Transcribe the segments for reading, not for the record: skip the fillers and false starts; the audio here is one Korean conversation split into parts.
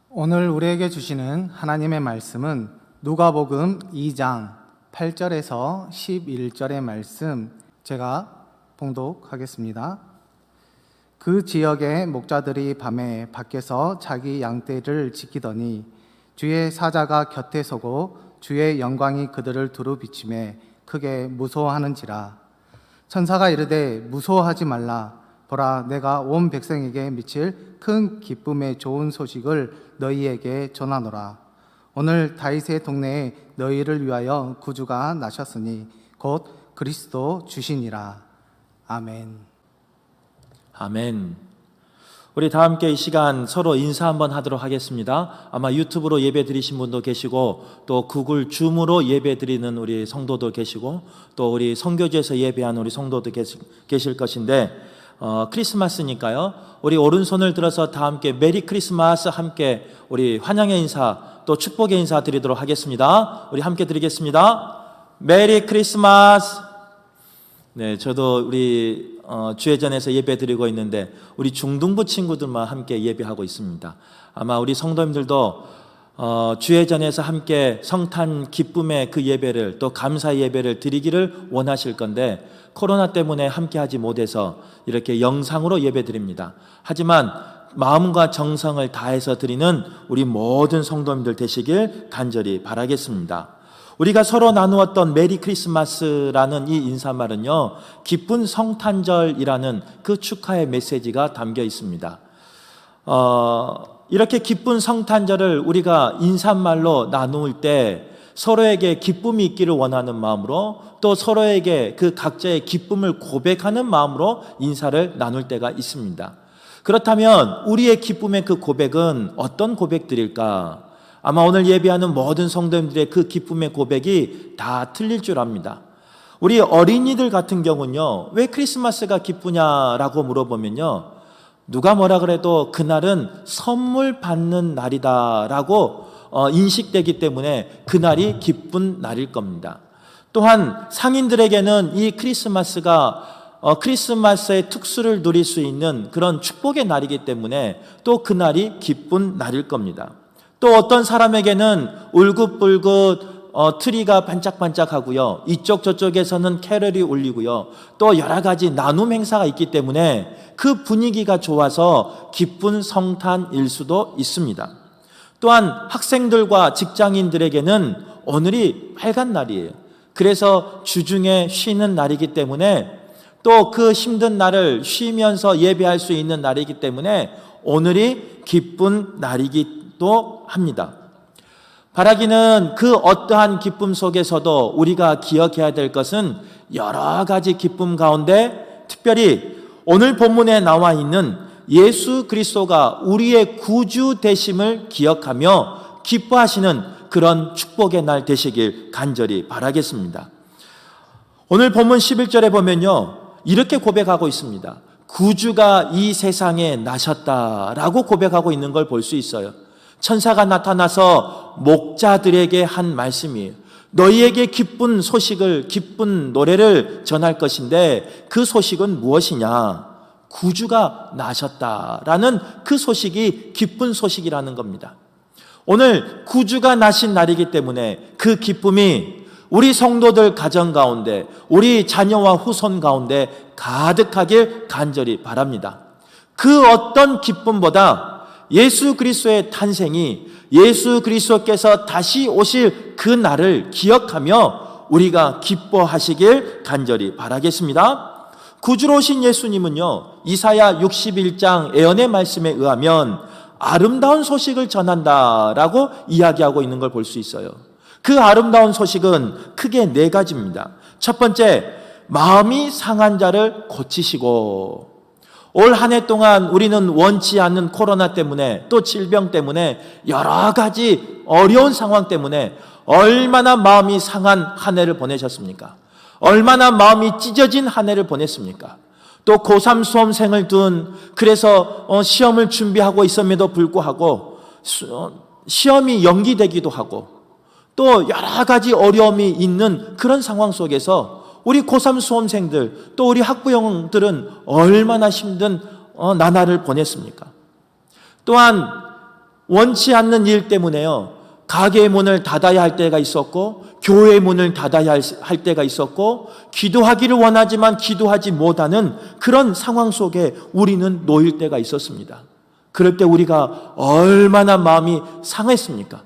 오늘 우리에게 주시는 하나님의 말씀은 누가복음 2장 8절에서 11절의 말씀, 제가 봉독하겠습니다. 그 지역의 목자들이 밤에 밖에서 자기 양떼를 지키더니 주의 사자가 곁에 서고 주의 영광이 그들을 두루 비추매 크게 무서워하는지라. 천사가 이르되 무서워하지 말라. 보라, 내가 온 백성에게 미칠 큰 기쁨의 좋은 소식을 너희에게 전하노라. 오늘 다윗의 동네에 너희를 위하여 구주가 나셨으니 곧 그리스도 주시니라. 아멘. 아멘. 우리 다 함께 이 시간 서로 인사 한번 하도록 하겠습니다. 아마 유튜브로 예배 드리신 분도 계시고, 또 구글 줌으로 예배 드리는 우리 성도도 계시고, 또 우리 선교지에서 예배하는 우리 성도도 계실 것인데, 크리스마스니까요, 우리 오른손을 들어서 다 함께 메리 크리스마스, 함께 우리 환영의 인사, 또 축복의 인사 드리도록 하겠습니다. 우리 함께 드리겠습니다. 메리 크리스마스. 네, 저도 우리 주회전에서 예배 드리고 있는데 우리 중등부 친구들만 함께 예배하고 있습니다. 아마 우리 성도님들도 주회전에서 함께 성탄 기쁨의 그 예배를, 또 감사의 예배를 드리기를 원하실 건데, 코로나 때문에 함께 하지 못해서 이렇게 영상으로 예배 드립니다. 하지만 마음과 정성을 다해서 드리는 우리 모든 성도님들 되시길 간절히 바라겠습니다. 우리가 서로 나누었던 메리 크리스마스라는 이 인사말은요, 기쁜 성탄절이라는 그 축하의 메시지가 담겨 있습니다. 이렇게 기쁜 성탄절을 우리가 인사말로 나누을 때 서로에게 기쁨이 있기를 원하는 마음으로, 또 서로에게 그 각자의 기쁨을 고백하는 마음으로 인사를 나눌 때가 있습니다. 그렇다면 우리의 기쁨의 그 고백은 어떤 고백들일까? 아마 오늘 예배하는 모든 성도님들의 그 기쁨의 고백이 다 틀릴 줄 압니다. 우리 어린이들 같은 경우는요, 왜 크리스마스가 기쁘냐라고 물어보면요, 누가 뭐라 그래도 그날은 선물 받는 날이다라고 인식되기 때문에 그날이 기쁜 날일 겁니다. 또한 상인들에게는 이 크리스마스가 크리스마스의 특수를 누릴 수 있는 그런 축복의 날이기 때문에 또 그날이 기쁜 날일 겁니다. 또 어떤 사람에게는 울긋불긋 트리가 반짝반짝하고요, 이쪽 저쪽에서는 캐럴이 울리고요, 또 여러 가지 나눔 행사가 있기 때문에 그 분위기가 좋아서 기쁜 성탄일 수도 있습니다. 또한 학생들과 직장인들에게는 오늘이 빨간 날이에요. 그래서 주중에 쉬는 날이기 때문에, 또 그 힘든 날을 쉬면서 예배할 수 있는 날이기 때문에 오늘이 기쁜 날이기도 합니다. 바라기는 그 어떠한 기쁨 속에서도 우리가 기억해야 될 것은 여러 가지 기쁨 가운데, 특별히 오늘 본문에 나와 있는 예수 그리스도가 우리의 구주 되심을 기억하며 기뻐하시는 그런 축복의 날 되시길 간절히 바라겠습니다. 오늘 본문 11절에 보면요, 이렇게 고백하고 있습니다. 구주가 이 세상에 나셨다라고 고백하고 있는 걸 볼 수 있어요. 천사가 나타나서 목자들에게 한 말씀이에요. 너희에게 기쁜 소식을, 기쁜 노래를 전할 것인데 그 소식은 무엇이냐? 구주가 나셨다라는 그 소식이 기쁜 소식이라는 겁니다. 오늘 구주가 나신 날이기 때문에 그 기쁨이 우리 성도들 가정 가운데, 우리 자녀와 후손 가운데 가득하길 간절히 바랍니다. 그 어떤 기쁨보다 예수 그리스도의 탄생이, 예수 그리스도께서 다시 오실 그 날을 기억하며 우리가 기뻐하시길 간절히 바라겠습니다. 구주로 오신 예수님은요, 이사야 61장 예언의 말씀에 의하면 아름다운 소식을 전한다라고 이야기하고 있는 걸 볼 수 있어요. 그 아름다운 소식은 크게 네 가지입니다. 첫 번째, 마음이 상한 자를 고치시고, 올 한 해 동안 우리는 원치 않는 코로나 때문에, 또 질병 때문에, 여러 가지 어려운 상황 때문에 얼마나 마음이 상한 한 해를 보내셨습니까? 얼마나 마음이 찢어진 한 해를 보냈습니까? 또 고3 수험생을 둔, 그래서 시험을 준비하고 있음에도 불구하고 시험이 연기되기도 하고, 또 여러 가지 어려움이 있는 그런 상황 속에서 우리 고3 수험생들, 또 우리 학부형들은 얼마나 힘든 나날을 보냈습니까? 또한 원치 않는 일 때문에요. 가게의 문을 닫아야 할 때가 있었고, 교회의 문을 닫아야 할 때가 있었고, 기도하기를 원하지만 기도하지 못하는 그런 상황 속에 우리는 놓일 때가 있었습니다. 그럴 때 우리가 얼마나 마음이 상했습니까?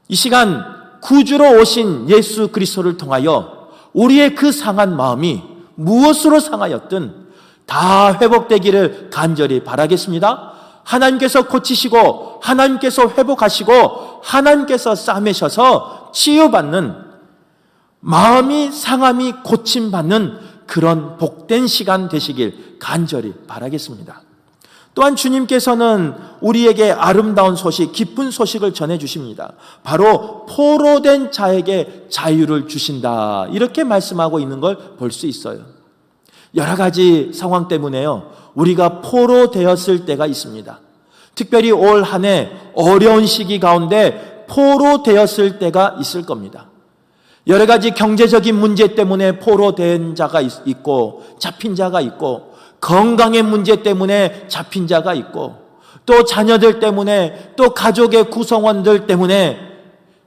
이 시간 구주로 오신 예수 그리스도를 통하여 우리의 그 상한 마음이 무엇으로 상하였든 다 회복되기를 간절히 바라겠습니다. 하나님께서 고치시고 하나님께서 회복하시고 하나님께서 싸매셔서 치유받는, 마음이 상함이 고침받는 그런 복된 시간 되시길 간절히 바라겠습니다. 또한 주님께서는 우리에게 아름다운 소식, 기쁜 소식을 전해주십니다. 바로 포로된 자에게 자유를 주신다, 이렇게 말씀하고 있는 걸 볼 수 있어요. 여러 가지 상황 때문에요, 우리가 포로되었을 때가 있습니다. 특별히 올 한 해 어려운 시기 가운데 포로되었을 때가 있을 겁니다. 여러 가지 경제적인 문제 때문에 포로된 자가 있고, 잡힌 자가 있고, 건강의 문제 때문에 잡힌 자가 있고, 또 자녀들 때문에, 또 가족의 구성원들 때문에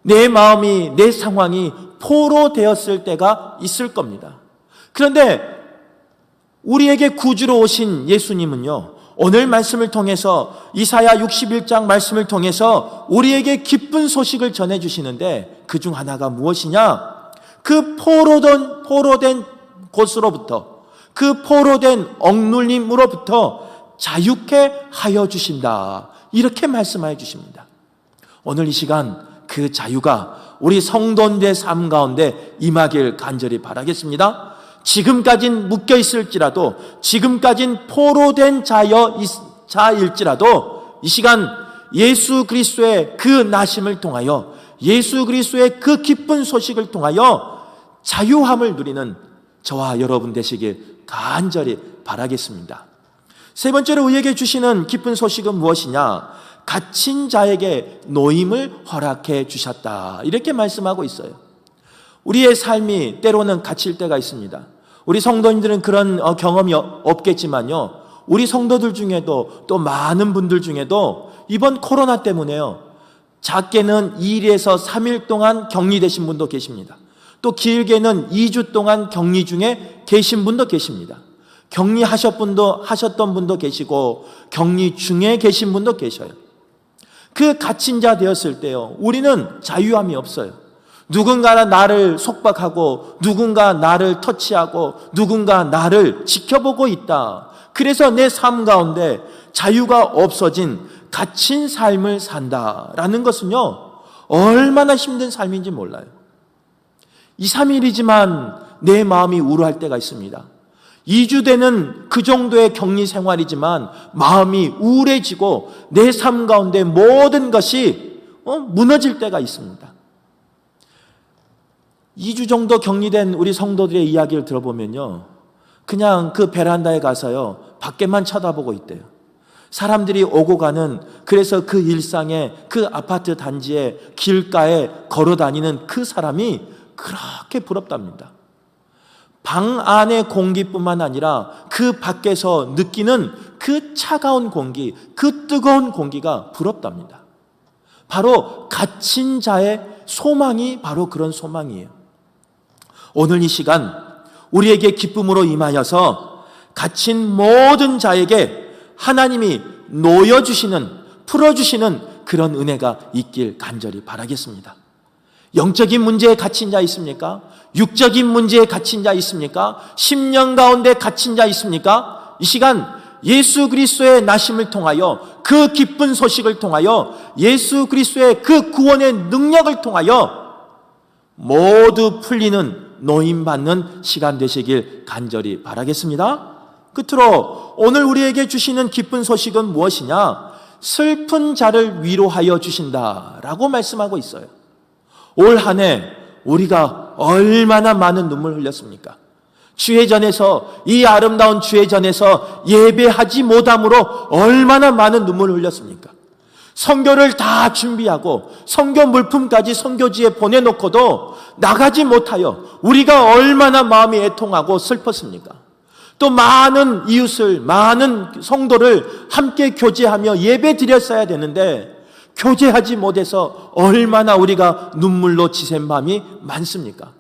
내 마음이, 내 상황이 포로되었을 때가 있을 겁니다. 그런데 우리에게 구주로 오신 예수님은요, 오늘 말씀을 통해서, 이사야 61장 말씀을 통해서 우리에게 기쁜 소식을 전해주시는데, 그 중 하나가 무엇이냐? 그 포로된 곳으로부터, 그 포로된 억눌림으로부터 자유케 하여 주신다, 이렇게 말씀하여 주십니다. 오늘 이 시간 그 자유가 우리 성도들의 삶 가운데 임하길 간절히 바라겠습니다. 지금까진 묶여 있을지라도, 지금까진 포로된 자일지라도 이 시간 예수 그리스도의 그 나심을 통하여, 예수 그리스도의 그 기쁜 소식을 통하여 자유함을 누리는 저와 여러분 되시길 간절히 바라겠습니다. 세 번째로 우리에게 주시는 기쁜 소식은 무엇이냐? 갇힌 자에게 노임을 허락해 주셨다, 이렇게 말씀하고 있어요. 우리의 삶이 때로는 갇힐 때가 있습니다. 우리 성도님들은 그런 경험이 없겠지만요, 우리 성도들 중에도, 또 많은 분들 중에도 이번 코로나 때문에요, 작게는 2일에서 3일 동안 격리되신 분도 계십니다. 또 길게는 2주 동안 격리 중에 계신 분도 계십니다. 하셨던 분도 계시고, 격리 중에 계신 분도 계셔요. 그 갇힌 자 되었을 때요, 우리는 자유함이 없어요. 누군가 나를 속박하고, 누군가 나를 터치하고, 누군가 나를 지켜보고 있다. 그래서 내 삶 가운데 자유가 없어진 갇힌 삶을 산다라는 것은요, 얼마나 힘든 삶인지 몰라요. 2, 3일이지만 내 마음이 우울할 때가 있습니다. 2주 되는 그 정도의 격리 생활이지만 마음이 우울해지고 내 삶 가운데 모든 것이 무너질 때가 있습니다. 2주 정도 격리된 우리 성도들의 이야기를 들어보면요, 그냥 그 베란다에 가서요, 밖에만 쳐다보고 있대요. 사람들이 오고 가는, 그래서 그 일상에, 그 아파트 단지에, 길가에 걸어 다니는 그 사람이 그렇게 부럽답니다. 방 안의 공기뿐만 아니라 그 밖에서 느끼는 그 차가운 공기, 그 뜨거운 공기가 부럽답니다. 바로 갇힌 자의 소망이 바로 그런 소망이에요. 오늘 이 시간 우리에게 기쁨으로 임하여서 갇힌 모든 자에게 하나님이 놓여주시는, 풀어주시는 그런 은혜가 있길 간절히 바라겠습니다. 영적인 문제에 갇힌 자 있습니까? 육적인 문제에 갇힌 자 있습니까? 심령 가운데 갇힌 자 있습니까? 이 시간 예수 그리스도의 나심을 통하여, 그 기쁜 소식을 통하여, 예수 그리스도의 그 구원의 능력을 통하여 모두 풀리는, 노임받는 시간 되시길 간절히 바라겠습니다. 끝으로 오늘 우리에게 주시는 기쁜 소식은 무엇이냐? 슬픈 자를 위로하여 주신다라고 말씀하고 있어요. 올 한 해 우리가 얼마나 많은 눈물 흘렸습니까? 주회전에서, 이 아름다운 주회전에서 예배하지 못함으로 얼마나 많은 눈물을 흘렸습니까? 선교를 다 준비하고 선교 물품까지 선교지에 보내놓고도 나가지 못하여 우리가 얼마나 마음이 애통하고 슬펐습니까? 또 많은 이웃을, 많은 성도를 함께 교제하며 예배 드렸어야 되는데 교제하지 못해서 얼마나 우리가 눈물로 지샌 밤이 많습니까?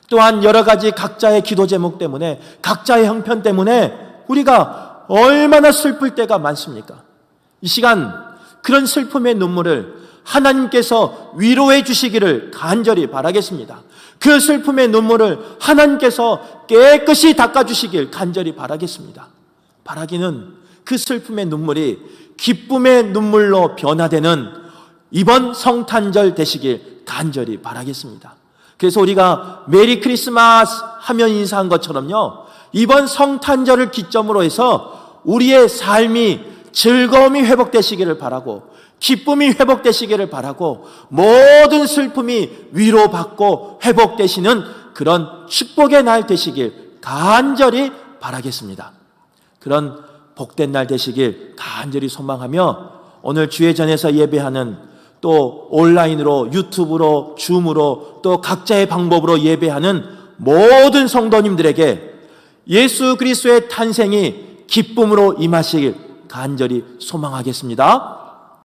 또한 여러 가지 각자의 기도 제목 때문에, 각자의 형편 때문에 우리가 얼마나 슬플 때가 많습니까? 이 시간 그런 슬픔의 눈물을 하나님께서 위로해 주시기를 간절히 바라겠습니다. 그 슬픔의 눈물을 하나님께서 깨끗이 닦아주시길 간절히 바라겠습니다. 바라기는 그 슬픔의 눈물이 기쁨의 눈물로 변화되는 이번 성탄절 되시길 간절히 바라겠습니다. 그래서 우리가 메리 크리스마스 하면 인사한 것처럼요, 이번 성탄절을 기점으로 해서 우리의 삶이 즐거움이 회복되시기를 바라고, 기쁨이 회복되시기를 바라고, 모든 슬픔이 위로받고 회복되시는 그런 축복의 날 되시길 간절히 바라겠습니다. 그런 복된 날 되시길 간절히 소망하며, 오늘 주회전에서 예배하는, 또 온라인으로, 유튜브로, 줌으로, 또 각자의 방법으로 예배하는 모든 성도님들에게 예수 그리스도의 탄생이 기쁨으로 임하시길 간절히 소망하겠습니다.